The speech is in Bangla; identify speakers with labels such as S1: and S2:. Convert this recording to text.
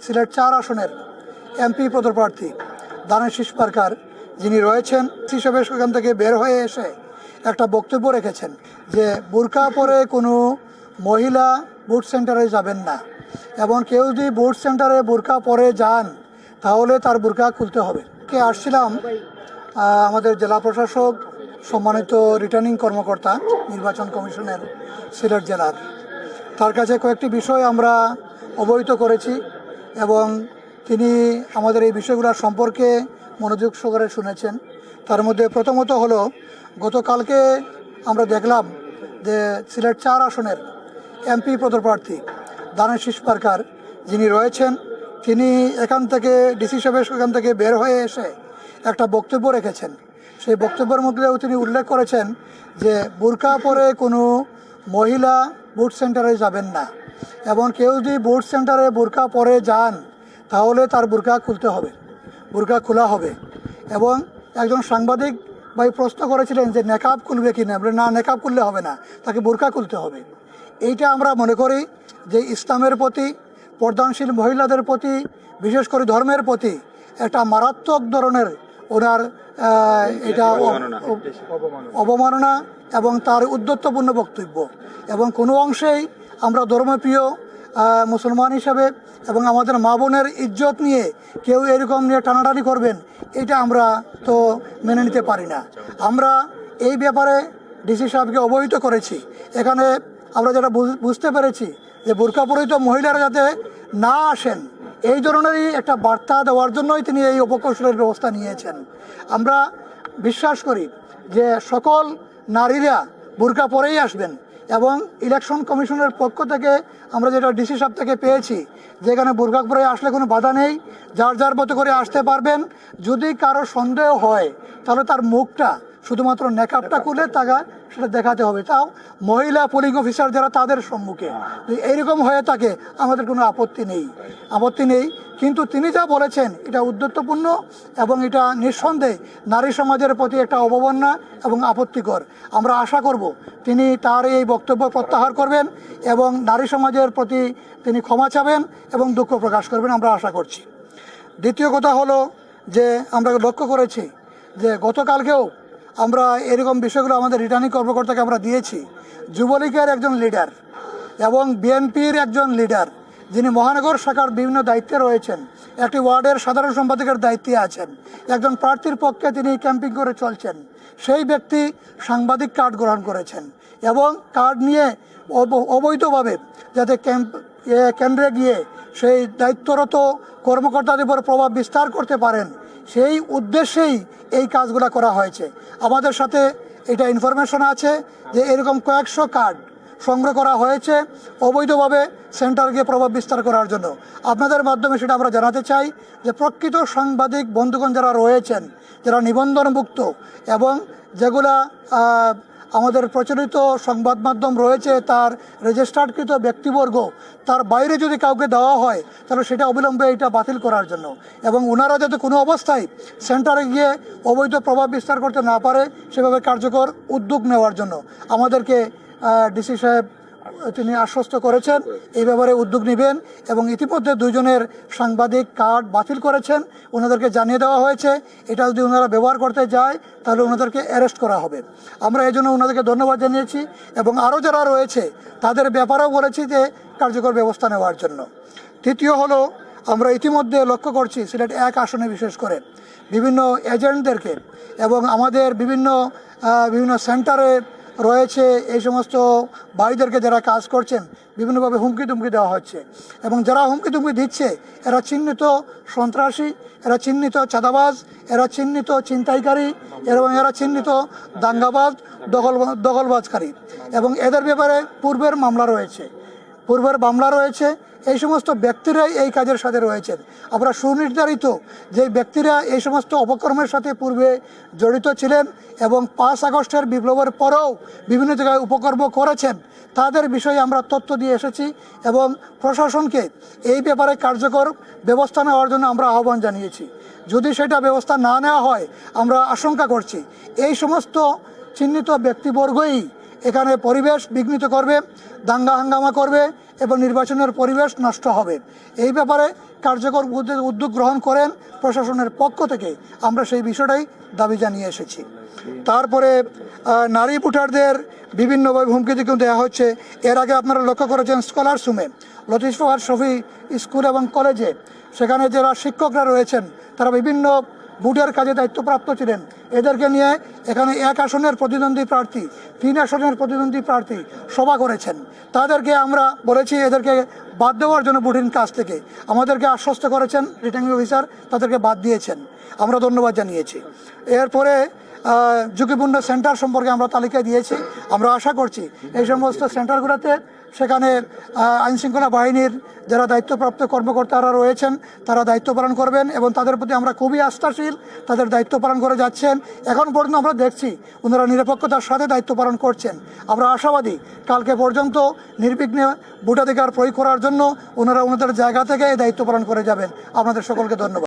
S1: সিলেট 4 আসনের এমপি পদপ্রার্থী দানেশ পারকার যিনি রয়েছেন হিসেবে সেখান থেকে বের হয়ে এসে একটা বক্তব্য রেখেছেন যে বুরকা পরে কোনো মহিলা বুথ সেন্টারে যাবেন না এবং কেউ যদি বুথ সেন্টারে বুরকা পরে যান তাহলে তার বুরকা খুলতে হবে। কে আসছিলাম আমাদের জেলা প্রশাসক সম্মানিত রিটার্নিং কর্মকর্তা নির্বাচন কমিশনের সিলেট জেলার, তার কাছে কয়েকটি বিষয় আমরা অবহিত করেছি এবং তিনি আমাদের এই বিষয়গুলো সম্পর্কে মনোযোগ সহকারে শুনেছেন। তার মধ্যে প্রথমত হলো গতকালকে আমরা দেখলাম যে সিলেট 4 আসনের এমপি পদপ্রার্থী দানেশ পারকার যিনি রয়েছেন তিনি এখান থেকে ডিসি সাহেবের সেখান থেকে বের হয়ে এসে একটা বক্তব্য রেখেছেন। সেই বক্তব্যের মধ্যেও তিনি উল্লেখ করেছেন যে বুরকা পরে কোনো মহিলা বুথ সেন্টারে যাবেন না এবং কেউ যদি বুথ সেন্টারে বুরকা পরে যান তাহলে তার বুরকা খুলতে হবে, বুরকা খোলা হবে। এবং একজন সাংবাদিক ভাই প্রশ্ন করেছিলেন যে নেকাব খুলবে কি না, না নেকাব খুললে হবে না, তাকে বুরকা খুলতে হবে। এইটা আমরা মনে করি যে ইসলামের প্রতি, পর্দানশীল মহিলাদের প্রতি, বিশেষ করে ধর্মের প্রতি একটা মারাত্মক ধরনের ওনার এটা অবমাননা এবং তার উদ্ধত্তপূর্ণ বক্তব্য। এবং কোনো অংশেই আমরা ধর্মপ্রিয় মুসলমান হিসাবে এবং আমাদের মা বোনের ইজ্জত নিয়ে কেউ এরকম নিয়ে টানাটানি করবেন, এটা আমরা তো মেনে নিতে পারি না। আমরা এই ব্যাপারে ডিসি সাহেবকে অবহিত করেছি। এখানে আমরা যেটা বুঝতে পেরেছি যে বোরকা পরিহিত মহিলারা যাতে না আসেন, এই ধরনেরই একটা বার্তা দেওয়ার জন্যই তিনি এই উপকৌশলের ব্যবস্থা নিয়েছেন। আমরা বিশ্বাস করি যে সকল নারীরা বোরকা পরেই আসবেন এবং ইলেকশন কমিশনের পক্ষ থেকে আমরা যেটা ডিসি সাহেব থেকে পেয়েছি যেখানে বোরকা পরে আসলে কোনো বাধা নেই, যার যার মতো করে আসতে পারবেন। যদি কারো সন্দেহ হয় তাহলে তার মুখটা শুধুমাত্র নেকাবটা খুলে তাকে সেটা দেখাতে হবে, তাও মহিলা পোলিং অফিসার যারা তাদের সম্মুখে। এইরকম হয়ে থাকে আমাদের কোনো আপত্তি নেই। কিন্তু তিনি যা বলেছেন এটা উদ্ধত্তপূর্ণ এবং এটা নিঃসন্দেহে নারী সমাজের প্রতি একটা অবমাননা এবং আপত্তিকর। আমরা আশা করব তিনি তার এই বক্তব্য প্রত্যাহার করবেন এবং নারী সমাজের প্রতি তিনি ক্ষমা চাবেন এবং দুঃখ প্রকাশ করবেন, আমরা আশা করছি। দ্বিতীয় কথা হলো যে আমরা লক্ষ্য করেছি যে গতকালকেও আমরা এরকম বিষয়গুলো আমাদের রিটার্নিং কর্মকর্তাকে আমরা দিয়েছি। যুবলীগের একজন লিডার এবং বিএনপির একজন লিডার যিনি মহানগর শাখার বিভিন্ন দায়িত্বে রয়েছেন, একটি ওয়ার্ডের সাধারণ সম্পাদকের দায়িত্বে আছেন, একজন প্রার্থীর পক্ষে তিনি ক্যাম্পিং করে চলছেন, সেই ব্যক্তি সাংবাদিক কার্ড গ্রহণ করেছেন এবং কার্ড নিয়ে অবৈধভাবে যাতে কেন্দ্রে গিয়ে সেই দায়িত্বরত কর্মকর্তাদের উপর প্রভাব বিস্তার করতে পারেন সেই উদ্দেশ্যেই এই কাজগুলো করা হয়েছে। আমাদের সাথে এটা ইনফরমেশন আছে যে এরকম কয়েকশো কার্ড সংগ্রহ করা হয়েছে অবৈধভাবে সেন্টারকে প্রভাব বিস্তার করার জন্য। আপনাদের মাধ্যমে সেটা আমরা জানাতে চাই যে প্রকৃত সাংবাদিক বন্ধুগণ যারা রয়েছেন, যারা নিবন্ধনভুক্ত এবং যেগুলা আমাদের প্রচলিত সংবাদ মাধ্যম রয়েছে তার রেজিস্টার্ডকৃত ব্যক্তিবর্গ, তার বাইরে যদি কাউকে দেওয়া হয় তাহলে সেটা অবিলম্বে এটা বাতিল করার জন্য এবং ওনারা যাতে কোনো অবস্থায় সেন্টারে গিয়ে অবৈধ প্রভাব বিস্তার করতে না পারে সেভাবে কার্যকর উদ্যোগ নেওয়ার জন্য আমাদেরকে ডিসি সাহেব তিনি আশ্বস্ত করেছেন এই ব্যাপারে উদ্যোগ নেবেন এবং ইতিমধ্যে 2 জনের সাংবাদিক কার্ড বাতিল করেছেন, ওনাদেরকে জানিয়ে দেওয়া হয়েছে এটা যদি ওনারা ব্যবহার করতে যায় তাহলে ওনাদেরকে অ্যারেস্ট করা হবে। আমরা এই জন্য ওনাদেরকে ধন্যবাদ জানিয়েছি এবং আরও যারা রয়েছে তাদের ব্যাপারেও বলেছি যে কার্যকর ব্যবস্থা নেওয়ার জন্য। তৃতীয় হলো আমরা ইতিমধ্যে লক্ষ্য করছি সিলেট 1 আসনে বিশেষ করে বিভিন্ন এজেন্টদেরকে এবং আমাদের বিভিন্ন সেন্টারে রয়েছে এই সমস্ত ভাইদেরকে যারা কাজ করছেন বিভিন্নভাবে হুমকি তুমকি দেওয়া হচ্ছে এবং যারা হুমকি তুমকি দিচ্ছে এরা চিহ্নিত সন্ত্রাসী, এরা চিহ্নিত চাঁদাবাজ, এরা চিহ্নিত ছিনতাইকারী এবং এরা চিহ্নিত দাঙ্গাবাজ, দখলবাজকারী এবং এদের ব্যাপারে পূর্বের মামলা রয়েছে। এই সমস্ত ব্যক্তিরাই এই কাজের সাথে রয়েছেন। আমরা সুনির্ধারিত যে ব্যক্তিরা এই সমস্ত অপকর্মের সাথে পূর্বে জড়িত ছিলেন এবং 5 আগস্টের বিপ্লবের পরেও বিভিন্ন জায়গায় উপকর্ম করেছেন তাদের বিষয়ে আমরা তথ্য দিয়ে এসেছি এবং প্রশাসনকে এই ব্যাপারে কার্যকর ব্যবস্থা নেওয়ার জন্য আমরা আহ্বান জানিয়েছি। যদি সেটা ব্যবস্থা না নেওয়া হয় আমরা আশঙ্কা করছি এই সমস্ত চিহ্নিত ব্যক্তিবর্গই এখানে পরিবেশ বিঘ্নিত করবে, দাঙ্গা হাঙ্গামা করবে এবং নির্বাচনের পরিবেশ নষ্ট হবে। এই ব্যাপারে কার্যকর উদ্যোগ গ্রহণ করেন প্রশাসনের পক্ষ থেকে। আমরা সেই বিষয়টাই দাবি জানিয়ে এসেছি। তারপরে নারী ভোটারদের বিভিন্নভাবে হুমকি কিন্তু দেওয়া হচ্ছে। এর আগে আপনারা লক্ষ্য করেছেন স্কলারসরুমে, লতিফ ফাহাদ শফি স্কুল এবং কলেজে, সেখানে যারা শিক্ষকরা রয়েছেন তারা বিভিন্ন ভোটের কাজে দায়িত্বপ্রাপ্ত ছিলেন। এদেরকে নিয়ে এখানে 1 আসনের প্রতিদ্বন্দ্বী প্রার্থী, 3 আসনের প্রতিদ্বন্দ্বী প্রার্থী সভা করেছেন। তাদেরকে আমরা বলেছি এদেরকে বাদ দেওয়ার জন্য ভোটিং কাজ থেকে। আমাদেরকে আশ্বস্ত করেছেন রিটার্নিং অফিসার, তাদেরকে বাদ দিয়েছেন, আমরা ধন্যবাদ জানিয়েছি। এরপরে ঝুঁকিপূর্ণ সেন্টার সম্পর্কে আমরা তালিকা দিয়েছি। আমরা আশা করছি এই সমস্ত সেন্টারগুলোতে সেখানে আইনশৃঙ্খলা বাহিনীর যারা দায়িত্বপ্রাপ্ত কর্মকর্তারা রয়েছেন তারা দায়িত্ব পালন করবেন এবং তাদের প্রতি আমরা খুবই আস্থাশীল, তাদের দায়িত্ব পালন করে যাচ্ছেন। এখন পর্যন্ত আমরা দেখছি ওনারা নিরপেক্ষতার সাথে দায়িত্ব পালন করছেন। আমরা আশাবাদী কালকে পর্যন্ত নির্বিঘ্নে ভোটাধিকার প্রয়োগ করার জন্য ওনারা ওনাদের জায়গা থেকে এই দায়িত্ব পালন করে যাবেন। আপনাদের সকলকে ধন্যবাদ।